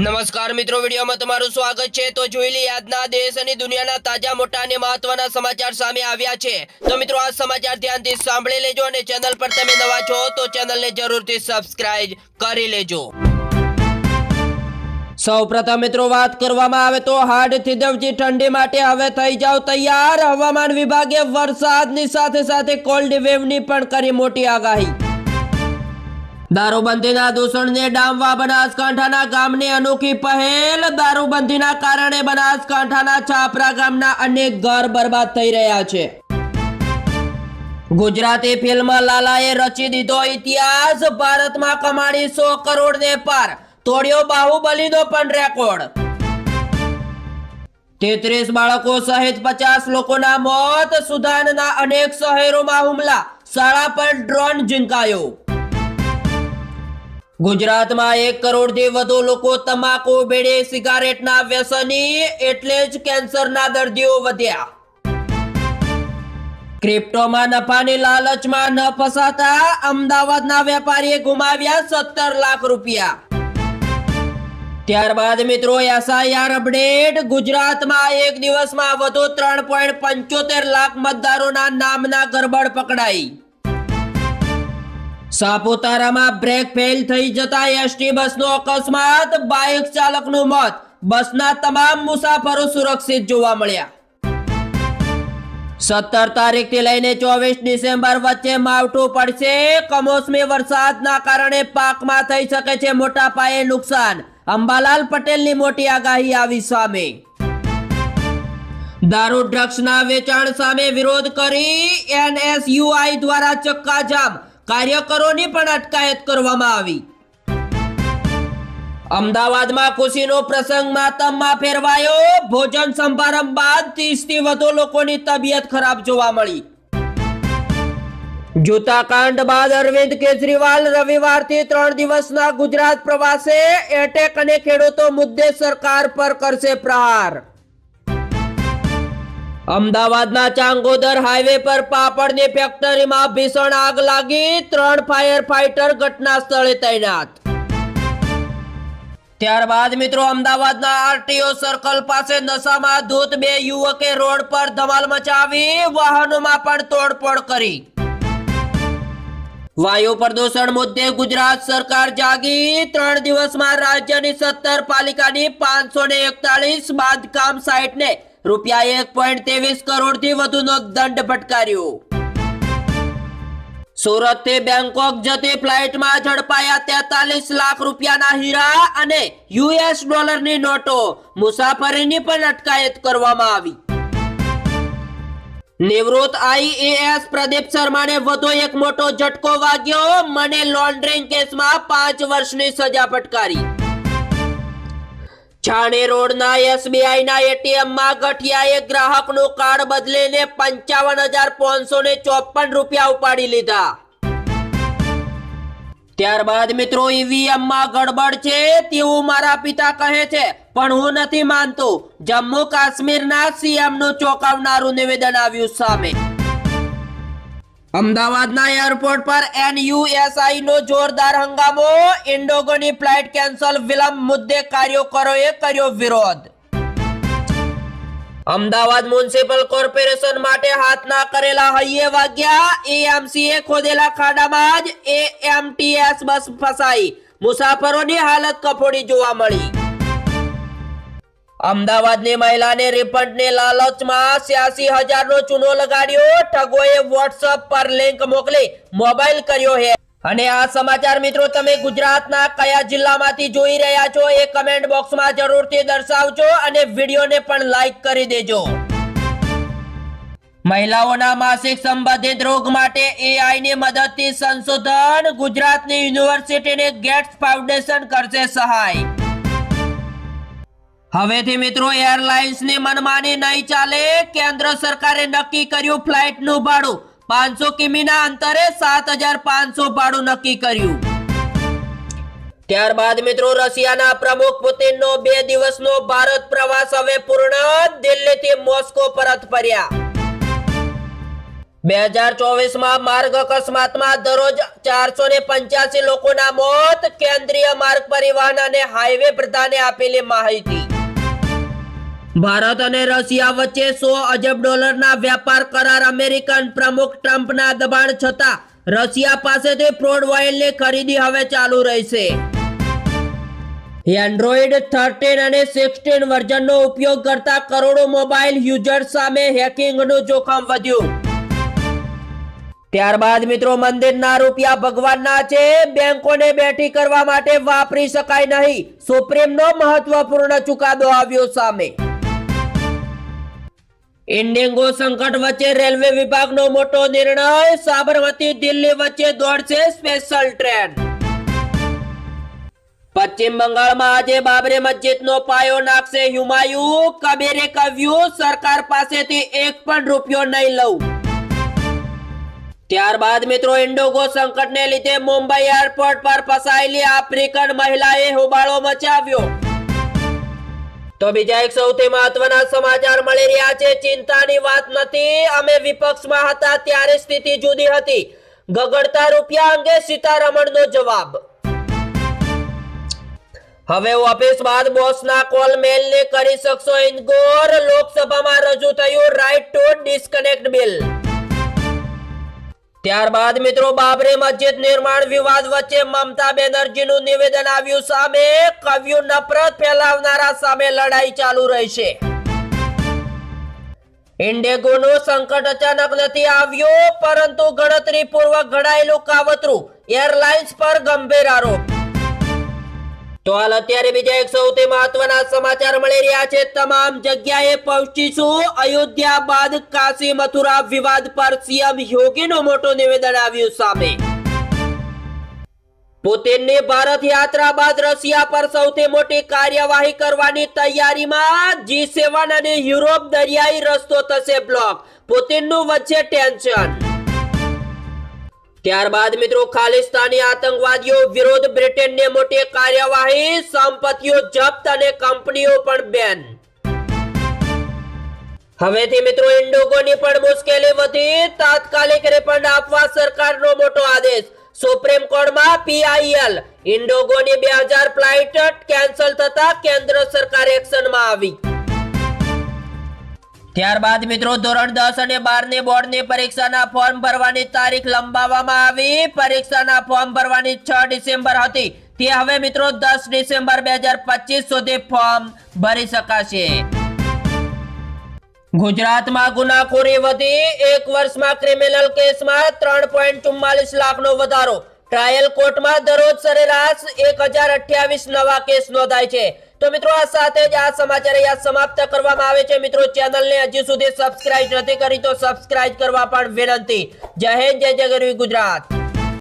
નમસ્કાર મિત્રો, વિડીયોમાં તમારું સ્વાગત છે। તો જોઈ લઈએ આજના દેશ અને દુનિયાના તાજા મોટા અને મહત્વના સમાચાર સામે આવ્યા છે। તો મિત્રો આ સમાચાર ધ્યાનથી સાંભળી લેજો અને ચેનલ પર તમે નવા છો તો ચેનલને જરૂરથી સબસ્ક્રાઇબ કરી લેજો। સૌપ્રથમ મિત્રો વાત કરવામાં આવે તો હાડથી દવજી ઠંડી માટે હવે થઈ જાવ તૈયાર। હવામાન વિભાગે વરસાદની સાથે સાથે કોલ્ડ વેવની પણ કરી મોટી આગાહી। દારૂબંધીના દૂષણને ડામવા બનાસકાંઠાના ગામની અનોખી પહેલ। દારૂબંધીના કારણે બનાસકાંઠાના છાપરા ગામના અનેક ઘર બરબાદ થઈ રહ્યા છે। ગુજરાતી ફિલ્મ લાલાએ રચી દીધો ઇતિહાસ। ભારતમાં કમાણી 100 કરોડને પાર, તોડ્યો બાહુબલીનો પણ રેકોર્ડ। 33 બાળકો સહિત 50 લોકોના મોત। સુદાનના અનેક શહેરોમાં હુમલા, શાળા પર ડ્રોન ઝીંકાયો। ગુજરાતમાં 1 કરોડથી વધુ લોકો તમાકુ, બીડી, સિગારેટના વ્યસની, એટલે જ કેન્સરના દર્દીઓ વધ્યા। ક્રિપ્ટોમાં નફાની લાલચમાં ન ફસાતા અમદાવાદના વેપારીએ ગુમાવ્યા 17 લાખ રૂપિયા। ત્યારબાદ મિત્રો એસઆઈઆર અપડેટ। ગુજરાતમાં એક દિવસમાં વધુ 3.75 લાખ મતદારોના નામના ગરબડ પકડાઈ। સાપુતારામાં બ્રેક ફેલ થઈ જતા એસટી બસનો અકસ્માત, બાઇક ચાલકનું મોત, બસના તમામ મુસાફરો સુરક્ષિત જોવા મળ્યા। 17 તારીખથી લઈને 24 ડિસેમ્બર વચ્ચે માવઠું પડશે। કમોસમી વરસાદના કારણે પાકમાં થઈ શકે છે મોટા પાયે નુકસાન। અંબાલાલ પટેલની મોટી આગાહી આવી સામે। દારૂ ડ્રગ્સના વેચાણ સામે વિરોધ કરી એનએસયુઆઈ દ્વારા ચક્કાજામ, કાર્યકરોની પણ અટકાયત કરવામાં આવી। અમદાવાદમાં ખુશીનો પ્રસંગ માતમમાં ફેરવાયો। ભોજન સમારંભ બાદ 30 થી વધુ લોકોની તબિયત ખરાબ જોવા મળી। જૂતાકાંડ બાદ અરવિંદ કેજરીવાલ રવિવારથી 3 દિવસના ગુજરાત પ્રવાસે। એટેક અને ખેડૂતો મુદ્દે સરકાર પર કરશે પ્રહાર। અમદાવાદના ચાંગોદર હાઈવે પર પાપડની ફેક્ટરીમાં ભીષણ આગ લાગી। 3 ફાયર ફાઈટર ઘટના સ્થળે તૈનાત। ત્યારબાદ મિત્રો અમદાવાદના આરટીઓ સર્કલ પાસે નશામાં ધૂત 2 યુવકે રોડ પર ધમાલ મચાવી, વાહનોમાં પણ તોડફોડ કરી। વાયુ પ્રદૂષણ મુદ્દે ગુજરાત સરકાર જાગી। 3 દિવસમાં રાજ્યની 17 પાલિકાની 541 બાંધકામ સાઇટને રૂપિયા 1.23 કરોડથી વધુનો દંડ ફટકાર્યો। સુરતથી બેંકોક જતી ફ્લાઇટમાં ઝડપાયા 43 લાખ રૂપિયાના હીરા અને યુએસ ડોલરની નોટો। મુસાફરીની પણ અટકાયત કરવામાં આવી। નિવૃત્ત આઈએએસ પ્રદીપ શર્માને વધુ એક મોટો ઝટકો વાગ્યો। મની લોન્ડરિંગ કેસમાં 5 વર્ષની સજા ફટકારી। છાણી રોડના એસબીઆઈના એટીએમમાં ગઠિયાએ ગ્રાહકનું કાર્ડ બદલીને 55,554 રૂપિયા ઉપાડી લીધા। ત્યારબાદ મિત્રો ઈવીએમમાં ગડબડ છે તેવું મારા પિતા કહે છે, પણ હું નથી માનતો। જમ્મુ કાશ્મીરના સીએમનું ચોંકાવનારું નિવેદન આવ્યું સામે। અમદાવાદના એરપોર્ટ પર એનયુએસઆઈ નો જોરદાર હંગામો। ઇન્ડિગોની ફ્લાઇટ કેન્સલ વિલંબ મુદ્દે કાર્યકરોએ કર્યો વિરોધ। અમદાવાદ મ્યુનિસિપલ કોર્પોરેશન માટે હાથના કરેલા હૈયે વાગ્યા। એએમસીએ ખોદેલા ખાડામાં જ એએમટીએસ બસ ફસાઈ, મુસાફરોની હાલત કફોડી જોવા મળી। અમદાવાદની મહિલાને રિફંડની લાલચમાં 86,000 નો ચૂનો લગાડ્યો। ઠગોએ વોટ્સએપ પર લિંક મોકલી મોબાઈલ કર્યો હે। અને આ સમાચાર મિત્રો તમે ગુજરાતના કયા જિલ્લામાંથી જોઈ રહ્યા છો એ કમેન્ટ બોક્સમાં જરૂરથી દર્શાવજો અને વિડીયોને પણ લાઈક કરી દેજો। મહિલાઓના માસિક સંબંધિત રોગ માટે એઆઈ ની મદદથી સંશોધન। ગુજરાતની યુનિવર્સિટીને ગેટ્સ ફાઉન્ડેશન કરશે સહાય। હવેથી મિત્રો એરલાઇન્સની મનમાની નહીં ચાલે। કેન્દ્ર સરકારે નક્કી કર્યું ફ્લાઇટનું ભાડું। 500 કિમીના અંતરે 7,500 ભાડું નક્કી કર્યું। ત્યારબાદ મિત્રો રશિયાના પ્રમુખ પુતિનનો 2 દિવસનો ભારત પ્રવાસ હવે પૂર્ણ। દિલ્હીથી મોસ્કો પરત ફર્યા। 2024માં માર્ગ અકસ્માતમાં દરરોજ 485 લોકોના મોત, કેન્દ્રીય માર્ગ પરિવહન અને હાઈવે પ્રધાને આપેલી માહિતી. ભારત અને રશિયા વચ્ચે $100 અબજ વ્યાપાર કરાર. અમેરિકન પ્રમુખ ટ્રમ્પના દબાણ છતાં રશિયા પાસેથી ક્રૂડ ઓઇલની ખરીદી હવે ચાલુ રહેશે. એન્ડ્રોઇડ 13 અને 16 વર્ઝનનો ઉપયોગ કરતા કરોડો મોબાઈલ યુઝર્સ સામે હેકિંગનું જોખમ વધ્યું. ત્યારબાદ મિત્રો, મંદિરના રૂપિયા ભગવાનના છે, બેંકોને બેઠી કરવા માટે વાપરી શકાય નહીં. સુપ્રીમનો મહત્વપૂર્ણ ચુકાદો આવ્યો સામે. ઇન્ડિગો સંકટ વચ્ચે રેલવે વિભાગનો મોટો નિર્ણય. સાબરમતી દિલ્હી વચ્ચે દોડશે સ્પેશિયલ ટ્રેન. પશ્ચિમ બંગાળમાં આજે બાબરી મસ્જિદનો પાયો નાખશે હુમાયુ. કબીરે કહ્યું, સરકાર પાસેથી એક પણ રૂપિયો નહીં લઉં. ત્યારબાદ મિત્રો, ઇન્ડિગો સંકટને લીધે મુંબઈ એરપોર્ટ પર ફસાયેલી આફ્રિકન મહિલાએ હોબાળો મચાવ્યો. તો બીજા એક સૌથી મહત્વના સમાચાર મળી રહ્યા છે. ચિંતાની વાત નથી, અમે વિપક્ષમાં હતા ત્યારે સ્થિતિ જુદી હતી. ગગડતા રૂપિયા અંગે સીતારમણનો જવાબ. હવે ઓફિસ બાદ બોસના કોલ મેલને કરી શકશો ઇગ્નોર. લોકસભામાં રજૂ થયું રાઇટ ટુ ડિસ્કનેક્ટ બિલ. ત્યારબાદ મિત્રો, બાબરી મસ્જિદ નિર્માણ વિવાદ વચ્ચે મમતા બેનર્જીનું નિવેદન આવ્યું સામે. કહ્યું, નફરત ફેલાવનારા સામે લડાઈ ચાલુ રહેશે. ઇન્ડિગોનું સંકટ અચાનક નથી આવ્યું, પરંતુ ગણતરીપૂર્વક ઘડાયેલું કાવતરું. એરલાઇન્સ પર ગંભીર આરોપ. તો હાલ અત્યારે બીજા એક સૌથી મહત્વના સમાચાર મળી રહ્યા છે. તમામ જગ્યાએ પહોંચીશું. અયોધ્યા બાદ કાશી મથુરા વિવાદ પર સીએમ યોગીનું મોટું નિવેદન આવ્યું સામે. પુતિનની ભારત યાત્રા બાદ રશિયા પર સૌથી મોટી કાર્યવાહી કરવાની તૈયારીમાં. G7 અને યુરોપ દરિયાઈ રસ્તો થશે બ્લોક. પુતિનનું વચ્ચે ટેન્શન. ત્યારબાદ મિત્રો, ખાલિસ્તાની આતંકવાદીઓ વિરુદ્ધ બ્રિટનની મોટી કાર્યવાહી. સંપત્તિઓ જપ્ત અને કંપનીઓ પણ બેન. હવેથી મિત્રો, ઇન્ડિગોની પણ મુશ્કેલી વધી. તાત્કાલિક રિફંડ આપવા સરકારનો મોટો આદેશ. સુપ્રીમ કોર્ટમાં PIL. ઇન્ડિગોની 2000 ફ્લાઇટ કેન્સલ થતા કેન્દ્ર સરકાર એક્શનમાં આવી. ત્યારબાદ મિત્રો, ધોરણ 10 અને 12ની બોર્ડની પરીક્ષાના ફોર્મ ભરવાની તારીખ લંબાવવામાં આવી. પરીક્ષાના ફોર્મ ભરવાની 6 ડિસેમ્બર હતી, તે હવે મિત્રો 10 ડિસેમ્બર 2025 સુધી ફોર્મ ભરી શકાશે. ગુજરાતમાં ગુનાખોરી વધી. એક વર્ષમાં ક્રિમિનલ કેસમાં 3.44 લાખનો વધારો. ટ્રાયલ કોર્ટમાં દરરોજ સરેરાશ 1028 નવા કેસ નોંધાય છે. તો મિત્રો, આ સાથે જ આ સમાચાર અહીંયા સમાપ્ત કરવામાં આવે છે. મિત્રો, ચેનલને હજી સુધી સબસ્ક્રાઇબ નથી કરી તો સબસ્ક્રાઇબ કરવા પણ વિનંતી. જય હિન્દ, જય ગરવી ગુજરાત.